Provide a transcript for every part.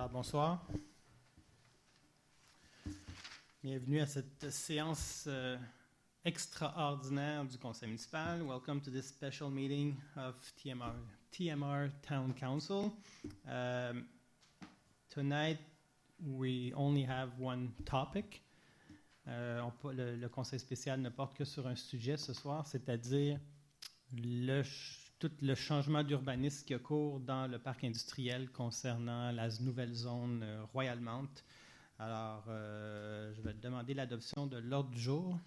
Alors, bonsoir. Bienvenue à cette séance extraordinaire du Conseil municipal. Welcome to this special meeting of TMR Town Council. Tonight, we only have one topic. Le Conseil spécial ne porte que sur un sujet ce soir, c'est-à-dire tout le changement d'urbanisme qui a cours dans le parc industriel concernant la nouvelle zone Royalmount. Alors, je vais demander l'adoption de l'ordre du jour.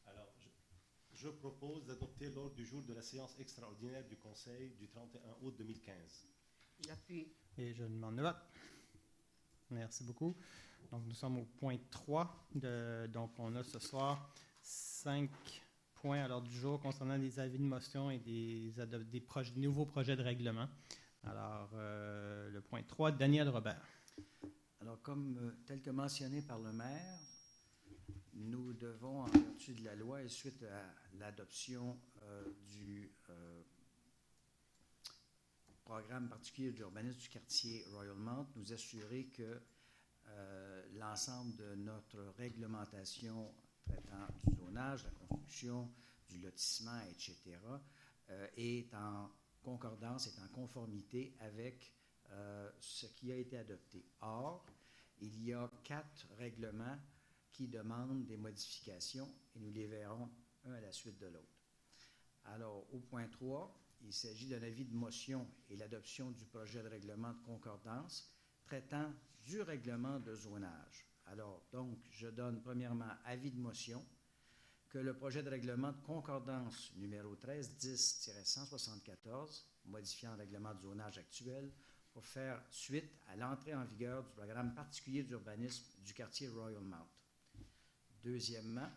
Alors, je propose d'adopter l'ordre du jour de la séance extraordinaire du Conseil du 31 août 2015. J'appuie. Et je demande le vote. Merci beaucoup. Donc, nous sommes au point 3. Donc, on a ce soir 5 points à l'ordre du jour concernant des avis de motion et des nouveaux projets de règlement. Alors, le point 3, Daniel Robert. Alors, tel que mentionné par le maire, nous devons, en vertu de la loi et suite à l'adoption du programme particulier d'urbanisme du quartier Royalmount, nous assurer que l'ensemble de notre réglementation traitant du zonage, de la construction, du lotissement, etc., est en concordance, est en conformité avec ce qui a été adopté. Or, il y a 4 règlements qui demandent des modifications et nous les verrons un à la suite de l'autre. Alors, au point 3, il s'agit d'un avis de motion et l'adoption du projet de règlement de concordance traitant du règlement de zonage. Alors, donc, je donne premièrement avis de motion que le projet de règlement de concordance numéro 1310-174, modifiant le règlement de zonage actuel, pour faire suite à l'entrée en vigueur du programme particulier d'urbanisme du quartier Royalmount. Deuxièmement,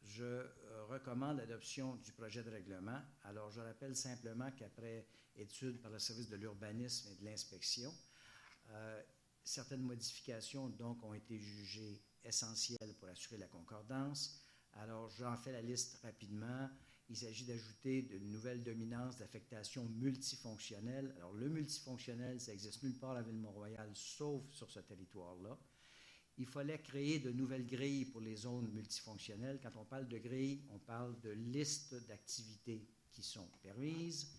je recommande l'adoption du projet de règlement. Alors, je rappelle simplement qu'après étude par le service de l'urbanisme et de l'inspection, certaines modifications donc ont été jugées essentielles pour assurer la concordance. Alors, j'en fais la liste rapidement. Il s'agit d'ajouter de nouvelles dominances d'affectation multifonctionnelle. Alors, le multifonctionnel, ça n'existe nulle part à la ville de Mont-Royal, sauf sur ce territoire-là. Il fallait créer de nouvelles grilles pour les zones multifonctionnelles. Quand on parle de grilles, on parle de listes d'activités qui sont permises,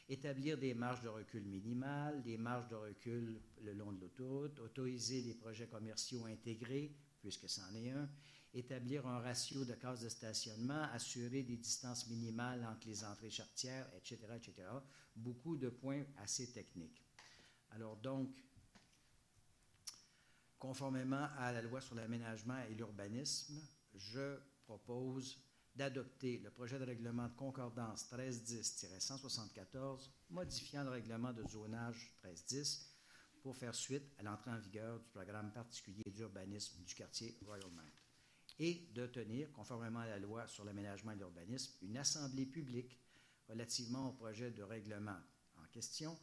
établir des marges de recul minimales, des marges de recul le long de l'autoroute, autoriser les projets commerciaux intégrés, puisque c'en est un, établir un ratio de cases de stationnement, assurer des distances minimales entre les entrées charretières, etc., etc. Beaucoup de points assez techniques. Alors donc, conformément à la loi sur l'aménagement et l'urbanisme, je propose d'adopter le projet de règlement de concordance 1310-174, modifiant le règlement de zonage 1310 pour faire suite à l'entrée en vigueur du programme particulier d'urbanisme du quartier Royalmount, et de tenir, conformément à la loi sur l'aménagement et l'urbanisme, une assemblée publique relativement au projet de règlement en question,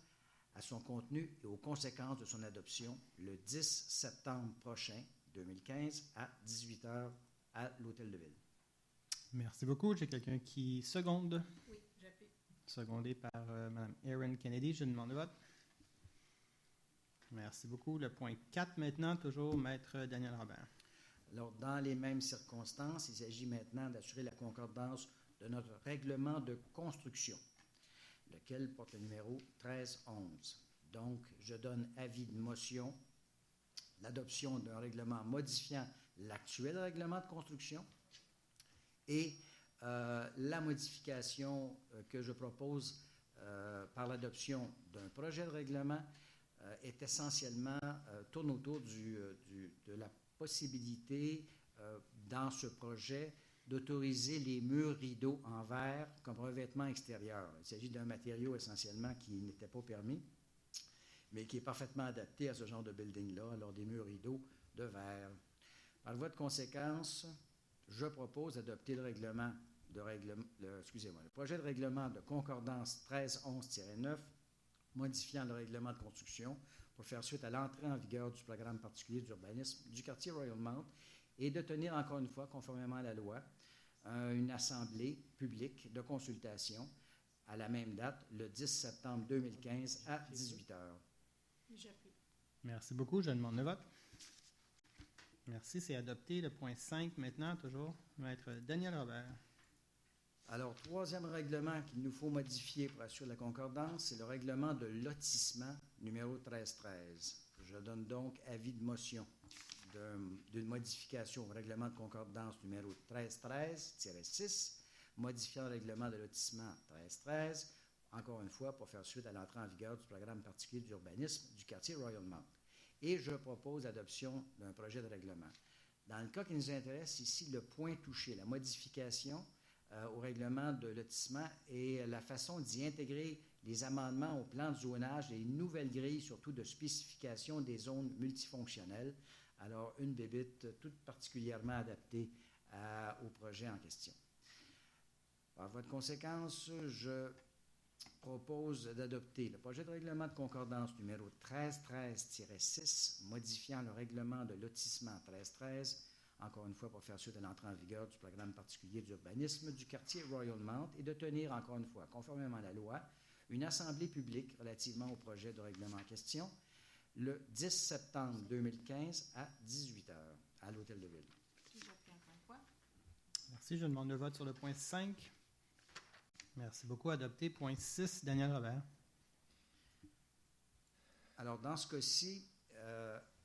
à son contenu et aux conséquences de son adoption le 10 septembre prochain, 2015, à 18h à l'Hôtel de Ville. Merci beaucoup. J'ai quelqu'un qui seconde. Oui, j'appuie. Secondé par Mme Erin Kennedy. Je demande le vote. Merci beaucoup. Le point 4 maintenant, toujours Maître Daniel Robert. Alors, dans les mêmes circonstances, il s'agit maintenant d'assurer la concordance de notre règlement de construction, lequel porte le numéro 1311. Donc, je donne avis de motion l'adoption d'un règlement modifiant l'actuel règlement de construction et la modification que je propose par l'adoption d'un projet de règlement est essentiellement tourne autour de la possibilité dans ce projet d'autoriser les murs rideaux en verre comme revêtement extérieur. Il s'agit d'un matériau essentiellement qui n'était pas permis, mais qui est parfaitement adapté à ce genre de building-là, alors des murs rideaux de verre. Par voie de conséquence, je propose d'adopter le projet de règlement de concordance 1311-9, modifiant le règlement de construction pour faire suite à l'entrée en vigueur du programme particulier d'urbanisme du quartier Royalmount et de tenir encore une fois, conformément à la loi, une assemblée publique de consultation à la même date, le 10 septembre 2015 à 18h. J'appuie. Merci beaucoup. Je demande le vote. Merci, c'est adopté. Le point 5 maintenant, toujours, Maître Daniel Robert. Alors, troisième règlement qu'il nous faut modifier pour assurer la concordance, c'est le règlement de lotissement numéro 1313. Je donne donc avis de motion d'une modification au règlement de concordance numéro 1313-6, modifiant le règlement de lotissement 1313, encore une fois, pour faire suite à l'entrée en vigueur du programme particulier d'urbanisme du quartier Royal Mount. Et je propose l'adoption d'un projet de règlement. Dans le cas qui nous intéresse ici, le point touché, la modification au règlement de lotissement et la façon d'y intégrer les amendements au plan de zonage et une nouvelle grille, surtout de spécification des zones multifonctionnelles. Alors, une bébite toute particulièrement adaptée au projet en question. Par voie de conséquence, je propose d'adopter le projet de règlement de concordance numéro 1313-6, modifiant le règlement de lotissement 1313, encore une fois pour faire suite à l'entrée en vigueur du programme particulier d'urbanisme du quartier Royal Mount et de tenir, encore une fois, conformément à la loi, une assemblée publique relativement au projet de règlement en question le 10 septembre 2015 à 18h à l'Hôtel de Ville. Merci. Je demande le vote sur le point 5. Merci beaucoup. Adopté. Point 6, Daniel Robert. Alors, dans ce cas-ci,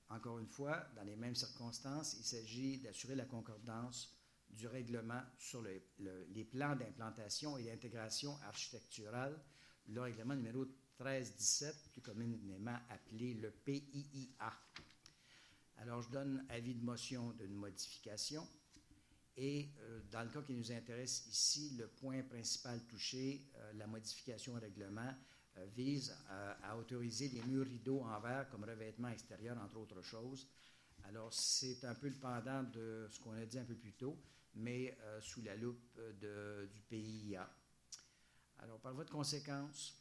encore une fois, dans les mêmes circonstances, il s'agit d'assurer la concordance du règlement sur les plans d'implantation et d'intégration architecturale, le règlement numéro 1317, plus communément appelé le PIIA. Alors, je donne avis de motion d'une modification. Et dans le cas qui nous intéresse ici, le point principal touché, la modification au règlement, vise à autoriser les murs rideaux en verre comme revêtement extérieur, entre autres choses. Alors, c'est un peu le pendant de ce qu'on a dit un peu plus tôt, mais sous la loupe du PIIA. Alors, par voie de conséquence,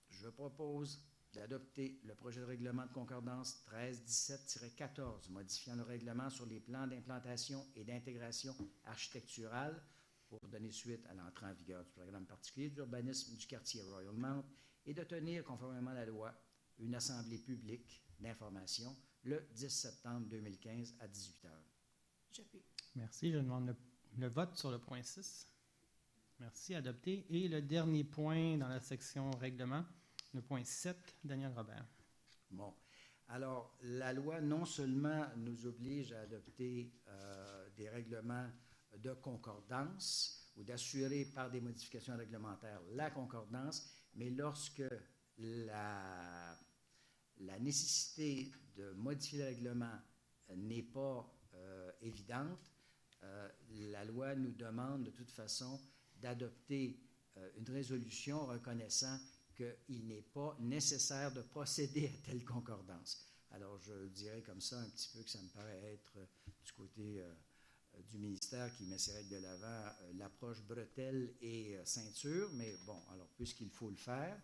je propose d'adopter le projet de règlement de concordance 1317-14, modifiant le règlement sur les plans d'implantation et d'intégration architecturale pour donner suite à l'entrée en vigueur du programme particulier d'urbanisme du quartier Royal Mount et de tenir, conformément à la loi, une assemblée publique d'information le 10 septembre 2015 à 18h. J'appuie. Merci. Je demande le vote sur le point 6. Merci. Adopté. Et le dernier point dans la section règlement, le point 7, Daniel Robert. Bon. Alors, la loi non seulement nous oblige à adopter des règlements de concordance ou d'assurer par des modifications réglementaires la concordance, mais lorsque la nécessité de modifier le règlement n'est pas évidente, la loi nous demande de toute façon d'adopter une résolution reconnaissant qu'il n'est pas nécessaire de procéder à telle concordance. Alors, je dirais comme ça un petit peu que ça me paraît être du côté du ministère qui met ses règles de l'avant, l'approche bretelle et ceinture, mais bon, alors puisqu'il faut le faire,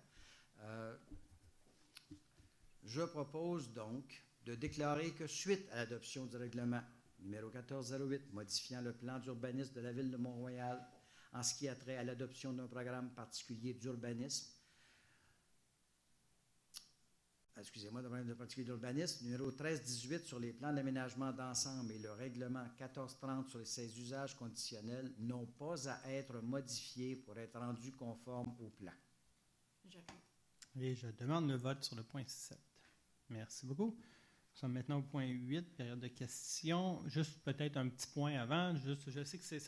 je propose donc de déclarer que suite à l'adoption du règlement numéro 1408, modifiant le plan d'urbanisme de la Ville de Mont-Royal en ce qui a trait à l'adoption d'un programme particulier d'urbanisme, d'un programme particulier d'urbanisme, numéro 1318 sur les plans d'aménagement d'ensemble et le règlement 1430 sur ces usages conditionnels n'ont pas à être modifiés pour être rendus conformes au plan. J'appuie. Et je demande le vote sur le point 7. Merci beaucoup. Nous sommes maintenant au point 8, période de questions. Juste peut-être un petit point avant. Je sais que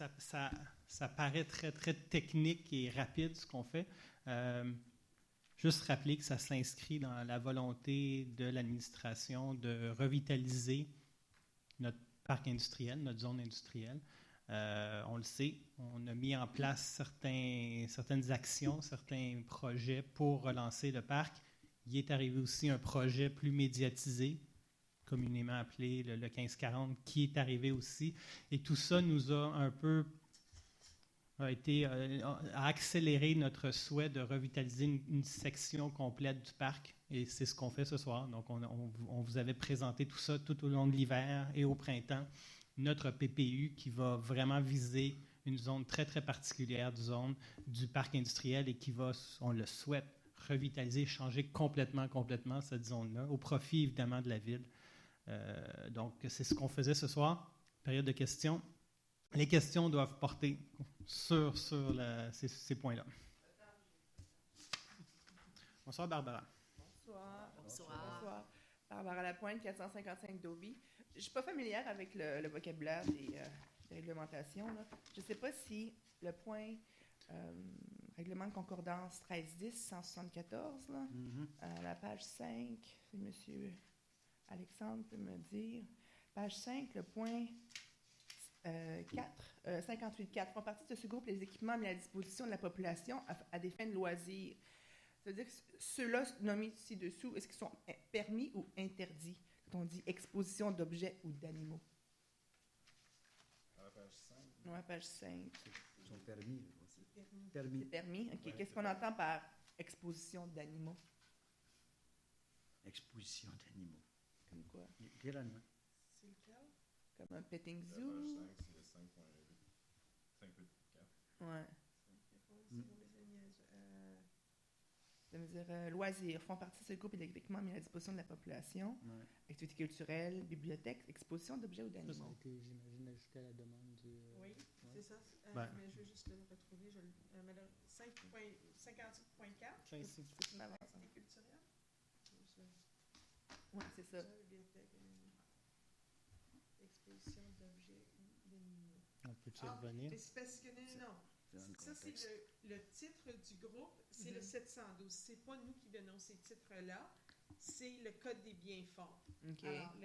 ça paraît très, très technique et rapide ce qu'on fait. Juste rappeler que ça s'inscrit dans la volonté de l'administration de revitaliser notre parc industriel, notre zone industrielle. On le sait, on a mis en place certaines actions, certains projets pour relancer le parc. Il est arrivé aussi un projet plus médiatisé, communément appelé le 1540, qui est arrivé aussi. Et tout ça nous a un peu a accéléré notre souhait de revitaliser une section complète du parc. Et c'est ce qu'on fait ce soir. Donc, on vous avait présenté tout ça tout au long de l'hiver et au printemps. Notre PPU qui va vraiment viser une zone très, très particulière du parc industriel et qui va, on le souhaite, revitaliser, changer complètement cette zone-là, au profit évidemment de la ville. Donc, c'est ce qu'on faisait ce soir. Période de questions. Les questions doivent porter sur ces points-là. Bonsoir, Barbara. Bonsoir. Bonsoir. Bonsoir. Barbara Lapointe, 455 Dobie. Je ne suis pas familière avec le vocabulaire des réglementations. Là. Je ne sais pas si le point règlement de concordance 1310, 174, là, à la page 5, si M. Alexandre peut me dire. Page 5, le point 58.4. Font partie de ce groupe les équipements mis à la disposition de la population à des fins de loisirs. C'est-à-dire que ceux-là nommés ci-dessous, est-ce qu'ils sont permis ou interdits quand on dit exposition d'objets ou d'animaux? À la page 5. Non, à page 5. Ils sont permis. C'est Permis. permis? OK. Ouais, Qu'est-ce c'est qu'on permis. entend par exposition d'animaux? Exposition d'animaux. Comme quoi? Littéralement. C'est lequel? Comme un petting La page zoo? 5, c'est le 5.8. 5.4. Ouais. Ça veut dire loisirs. Font partie de ce groupe électriquement mis à la disposition de la population. Ouais. Activités culturelles, bibliothèques, exposition d'objets ou Ça, ça a d'animaux. été, j'imagine, ajouté à la demande du... Oui, c'est ça. Ben. Mais je veux juste le retrouver. 5.54. Tu m'avances. Activité culturelle. Ouais, c'est ça. Bibliothèque, exposition d'objets ou d'animaux. On peut-y revenir? Mais c'est parce que non. C'est dans le Ça, c'est contexte. le titre du groupe, c'est le 712. C'est pas nous qui donnons ces titres-là, c'est le Code des biens-fonds. OK. Alors,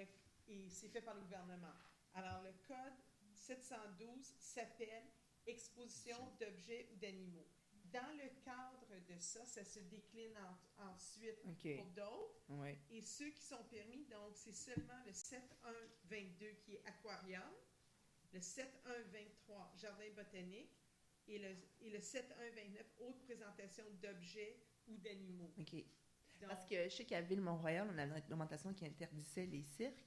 et c'est fait par le gouvernement. Alors, le Code 712 s'appelle Exposition d'objets ou d'animaux. Dans le cadre de ça, ça se décline ensuite OK. pour d'autres. Oui. Et ceux qui sont permis, donc, c'est seulement le 7122 qui est aquarium, le 7123 jardin botanique et le 7129 autres présentations d'objets ou d'animaux. OK. Donc, Parce que je sais qu'à Ville-Mont-Royal, on a une réglementation qui interdisait les cirques.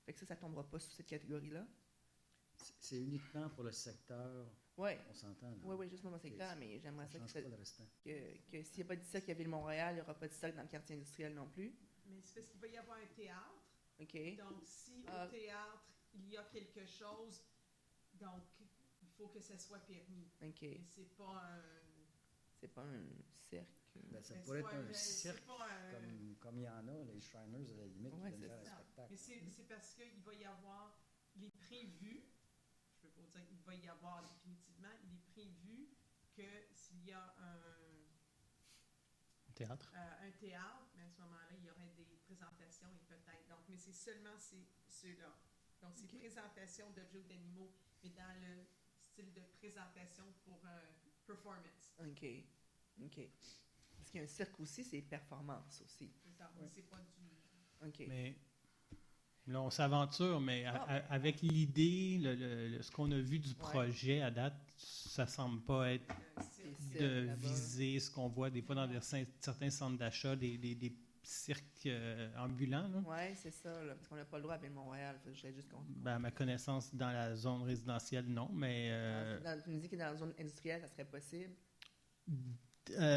Fait que ça ne tombera pas sous cette catégorie-là. C'est uniquement pour le secteur, Oui. on s'entend. là. Oui, juste pour mon secteur, mais j'aimerais ça Ça ne change pas le restant. que s'il n'y a pas de cirque à Ville-Mont-Royal, il n'y aura pas de cirque dans le quartier industriel non plus. mais c'est parce qu'il va y avoir un théâtre. OK. Donc, si Ah. au théâtre, il y a quelque chose, donc, il faut que ça soit permis. OK. Mais c'est pas un... C'est pas un cirque. Ben, ça mais pourrait c'est être pas un cirque, c'est pas un- comme il y en a, les Shriners, à la limite, Ouais, qui viennent c'est faire un ça. spectacle. Mais c'est parce qu'il va y avoir, il est prévu, je peux pas vous dire qu'il va y avoir définitivement, il est prévu que s'il y a Théâtre. un théâtre, mais à ce moment-là, il y aurait des présentations et peut-être. Donc, mais c'est seulement ceux-là. Donc, c'est Ok. présentation d'objets ou d'animaux, mais dans le style de présentation pour performance. OK. OK. Parce qu'il y a un cirque aussi, c'est performance aussi. C'est ça, mais c'est pas du... OK. Mais là, on s'aventure, mais Ah. avec l'idée, ce qu'on a vu du projet à date, ça semble pas être c'est- C'est de là-bas. viser ce qu'on voit des fois dans certains centres d'achat, des cirques ambulants. Là. Oui, c'est ça, là, parce qu'on n'a pas le droit à Ville-Mont-Royal. Je sais juste qu'on... Ben, à ma connaissance, dans la zone résidentielle, non, mais Tu me dis que dans la zone industrielle, ça serait possible.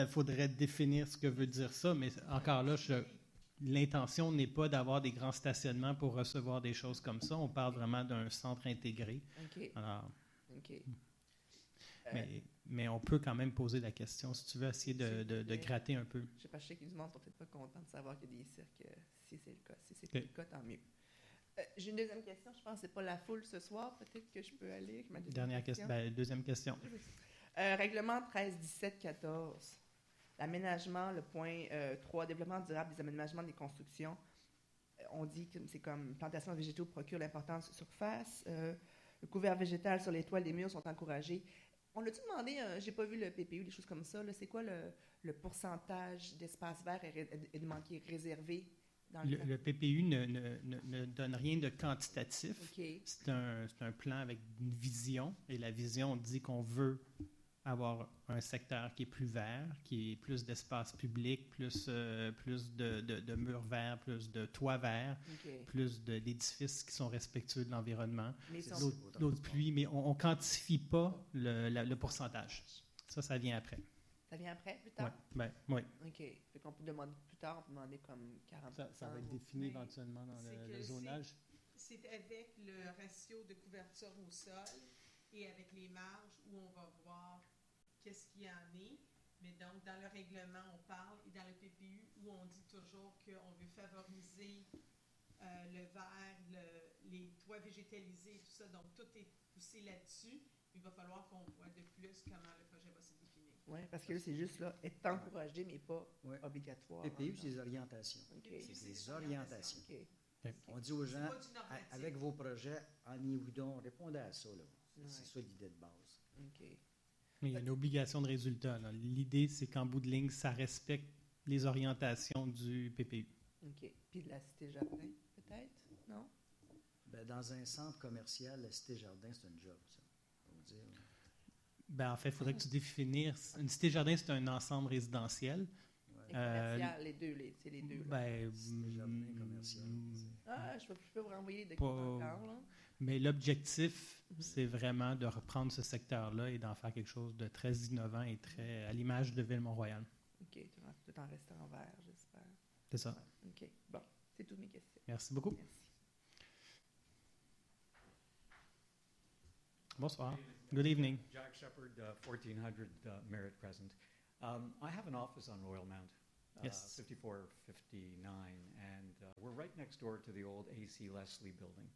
faudrait définir ce que veut dire ça, mais encore là, l'intention n'est pas d'avoir des grands stationnements pour recevoir des choses comme ça. On parle vraiment d'un centre intégré. OK. Alors, OK. mais on peut quand même poser la question, si tu veux essayer de C'est- gratter un peu. Je sais pas, je sais que du monde sont peut-être pas contents de savoir qu'il y a des cirques, si c'est le cas. Si c'est Ok. pas le cas, tant mieux. J'ai une deuxième question. Je pense que c'est pas la foule ce soir. Peut-être que je peux aller avec ma deuxième Dernière question. Deuxième question. Règlement 13-17-14. L'aménagement, le point 3, développement durable des aménagements des constructions. On dit que c'est comme plantation de végétaux procure l'importance de surface. Le couvert végétal sur les toits des murs sont encouragés. On a-tu demandé, j'ai pas vu le PPU, des choses comme ça, là, c'est quoi le pourcentage d'espace vert qui est réservé dans le plan? Le PPU ne donne rien de quantitatif. OK. C'est un plan avec une vision, et la vision dit qu'on veut avoir un secteur qui est plus vert, qui est plus d'espace public, plus de murs verts, plus de toits verts, OK. plus d'édifices qui sont respectueux de l'environnement. Mais ils C'est sont- L'autre pluie, mais on ne quantifie pas le pourcentage. Ça vient après. Ça vient après, plus Ouais, tard? oui. OK. Fait qu'on peut demander plus tard, on peut demander comme 40 Ça va être Mais défini éventuellement dans c'est le que zonage. C'est avec le ratio de couverture au sol et avec les marges où on va voir qu'est-ce qu'il y en est. Mais donc, dans le règlement, on parle, et dans le PPU, où on dit toujours qu'on veut favoriser le vert, les toits végétalisés, tout ça. Donc, tout est poussé là-dessus. Il va falloir qu'on voit de plus comment le projet va se définir. Oui, parce que là, c'est juste là, être encouragé, mais pas Ouais. obligatoire. PPU, c'est des orientations. OK. PPU, C'est des des orientations. OK. On dit aux gens, pas du normatif. avec vos projets, en y-ou-donc, répondez à ça. Là. Ouais. C'est ça l'idée de base. OK. Mais il y a une obligation de résultat. Là. L'idée, c'est qu'en bout de ligne, ça respecte les orientations du PPU. OK. Puis de la Cité Jardin, peut-être? Non? Ben, dans un centre commercial, la Cité Jardin, c'est un job, ça. On va dire. Ben, en fait, il faudrait que tu définisses. Une cité-jardin, c'est un ensemble résidentiel. Ouais. Et commercial, les deux, c'est les deux. Là. Ben, Cité Jardin commercial. Je peux vous renvoyer des Pas- documents encore, là. mais l'objectif, c'est vraiment de reprendre ce secteur-là et d'en faire quelque chose de très innovant et très à l'image de Ville-Mont-Royal. OK. Tout en restant vert, j'espère. C'est ça. OK. Bon, c'est toutes mes questions. Merci beaucoup. Merci. Bonsoir. Good evening. Jack Shepard, 1400 Merritt Crescent. I have an office on Royal Mount, Yes. 5459, and we're right next door to the old A.C. Leslie building.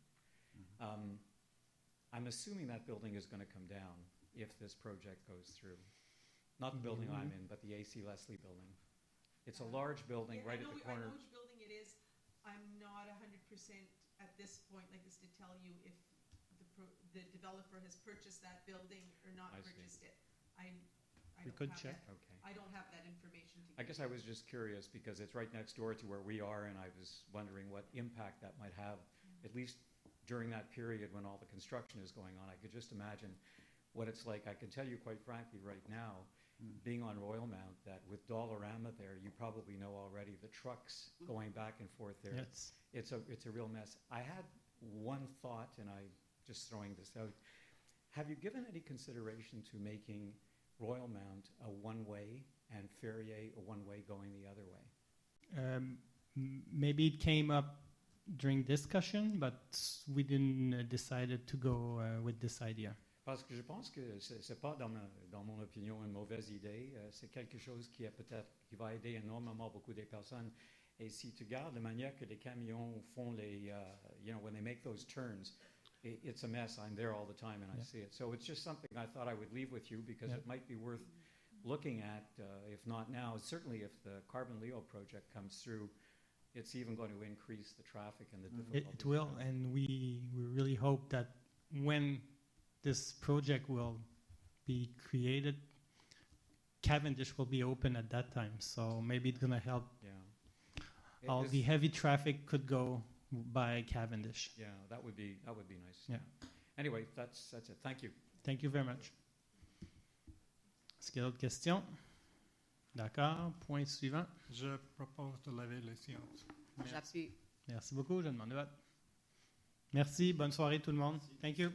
I'm assuming that building is going to come down if this project goes through. Not the building I'm in, but the A.C. Leslie building. It's a large building Yeah, right I at know, the corner. I know which building it is. I'm not 100% at this point like this to tell you if the developer has purchased that building or not I see. purchased it. I We don't could have check. that. Okay. I don't have that information to give I guess I was just curious because it's right next door to where we are, and I was wondering what impact that might have, at least during that period when all the construction is going on. I could just imagine what it's like. I can tell you quite frankly right now, being on Royal Mount, that with Dollarama there, you probably know already the trucks going back and forth there. Yes. It's a real mess. I had one thought, and I'm just throwing this out. Have you given any consideration to making Royal Mount a one-way and Ferrier a one-way going the other way? Maybe it came up during discussion, but we didn't decided to go with this idea. Parce que je pense que c'est pas, dans mon opinion, une mauvaise idée. C'est quelque chose qui est peut-être qui va aider énormément beaucoup des personnes. Et si tu gardes la manière que les camions font les, when they make those turns, it's a mess. I'm there all the time and I see it. So it's just something I thought I would leave with you because it might be worth looking at, if not now. Certainly if the Carbon Leo project comes through, it's even going to increase the traffic and the difficulties. It will, and we really hope that when this project will be created, Cavendish will be open at that time. So maybe it's going to help. Yeah. All the heavy traffic could go by Cavendish. Yeah, that would be nice. Yeah. Anyway, that's it. Thank you. Thank you very much. Est-ce qu'il y a d'autres questions? D'accord. Point suivant. Je propose de lever les séances. J'appuie. Merci beaucoup. Je demande de vote. Merci. Bonne soirée tout le monde. Thank you.